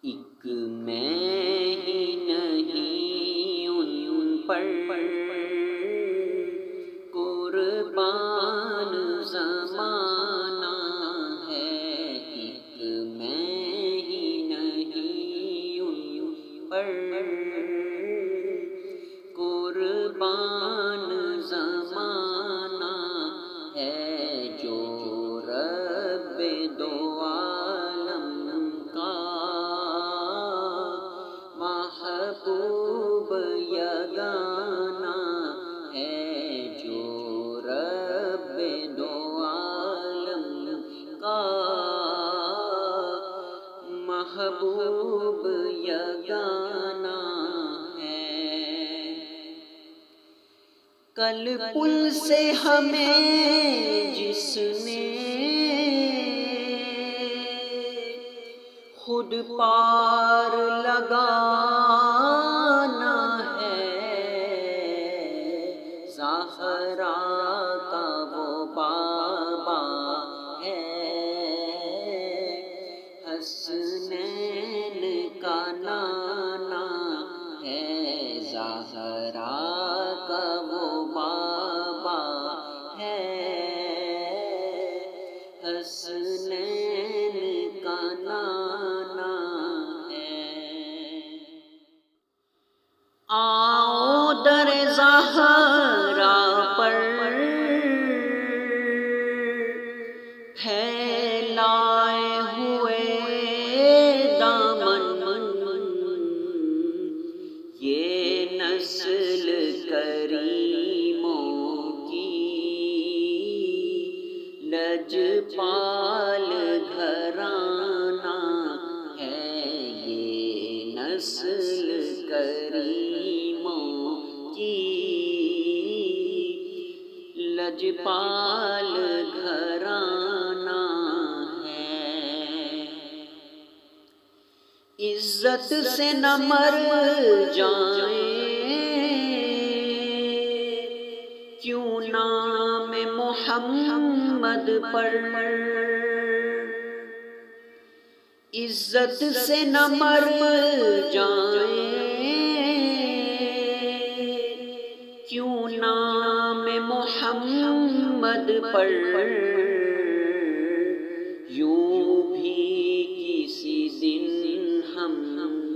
ایک میں ہی نہیں ان پر قربان زمانہ ہے، ایک میں ہی نہیں ان پر قربان زمانہ ہے، جو رب دو عالم کا محبوب یگانہ ہے، جو رب دو عالم کا محبوب یگانہ ہے۔ کل پل سے ہمیں جس نے خود پار لگانا ہے، زہرا کا وہ بابا ہے، حسنین کا نانا ہے، زہرا کا وہ بابا ہے، حسنین کا نانا ہے۔ آؤ در زہرا پر پھیلائے ہوئے دامن، یہ نسل کریموں کی لجپال گھرانہ ہے، یہ نسل کریموں کی لجپال گھرانہ ہے۔ عزت سے نہ مر جائیں کیوں نام محمد پر، عزت سے نہ مر جائیں کیوں نام محمد پر، یوں بھی کسی دن ہم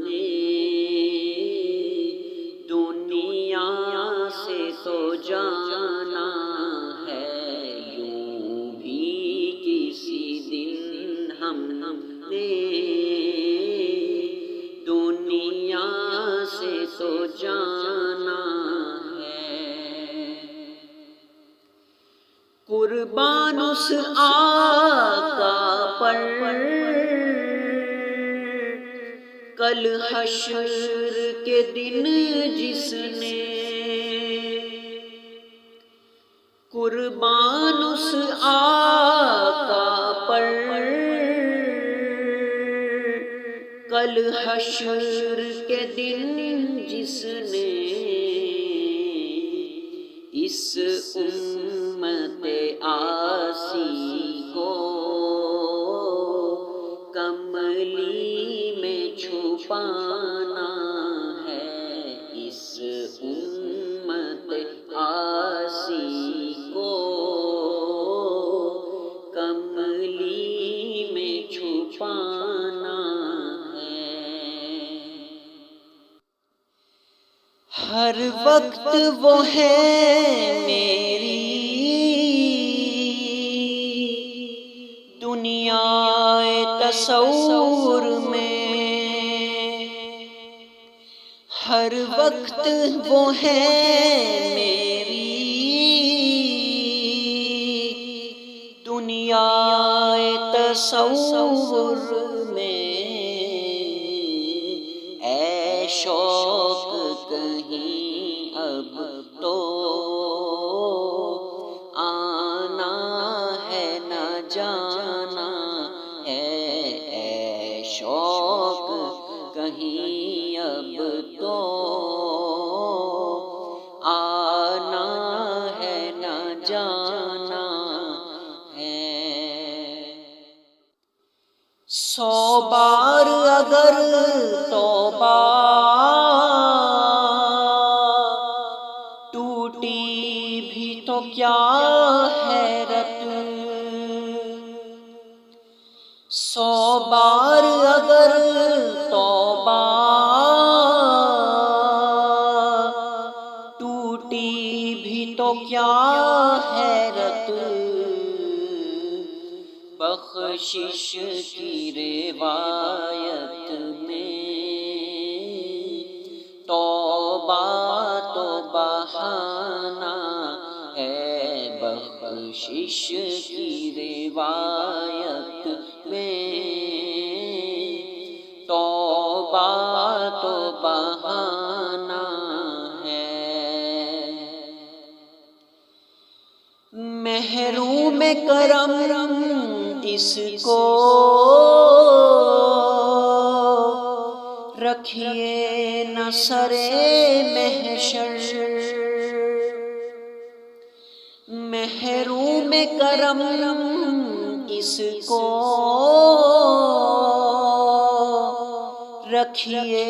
نے دنیا سے تو جانا ہے، یوں بھی کسی دن ہم نے دنیا سے تو جانا ہے۔ قربان اس آقا پر کل حشر کے دن جس نے، قربان اس آقا پر کل حشر کے دن جس نے، اس امت عاصی کو کملی میں چھپانا ہے، اس امت عاصی کو کملی میں چھپانا ہے۔ ہر وقت وہ ہے میری دنیا تصور میں، ہر وقت وہ ہے میری دنیا تصور میں، اے شوق کہیں اب تو آنا ہے نہ جانا ہے، اے شوق کہیں اب تو آنا ہے نہ جانا ہے۔ 100 بار اگر توبہ ٹوٹی بھی تو کیا حیرت، 100 بار اگر توبہ ٹوٹی بھی تو کیا حیرت، بخشش کی روایت میں توبہ تو بہانہ ہے، بخشش کی روایت میں توبہ تو بہانہ ہے۔ محروم کرم اس کو رکھیے نہ سرے محشر، محروم کرم اس کو رکھیے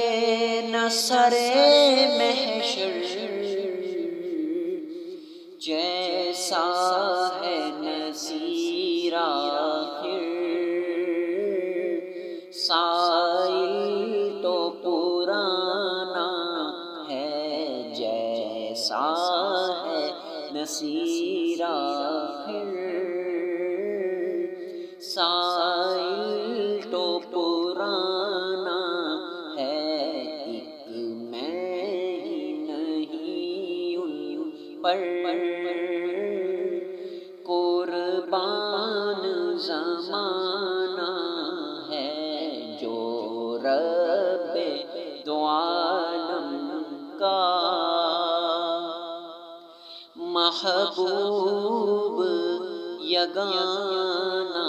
نہ سرے محشر، جیسا ہے نذیر آخر سائل تو پرانا ہے، جیسا ہے نذیر آخر سائل تو پرانا ہے، ایک میں ہی نہیں ان پر قربان زمانہ ہے، جو رب دو عالم کا محبوب یگانہ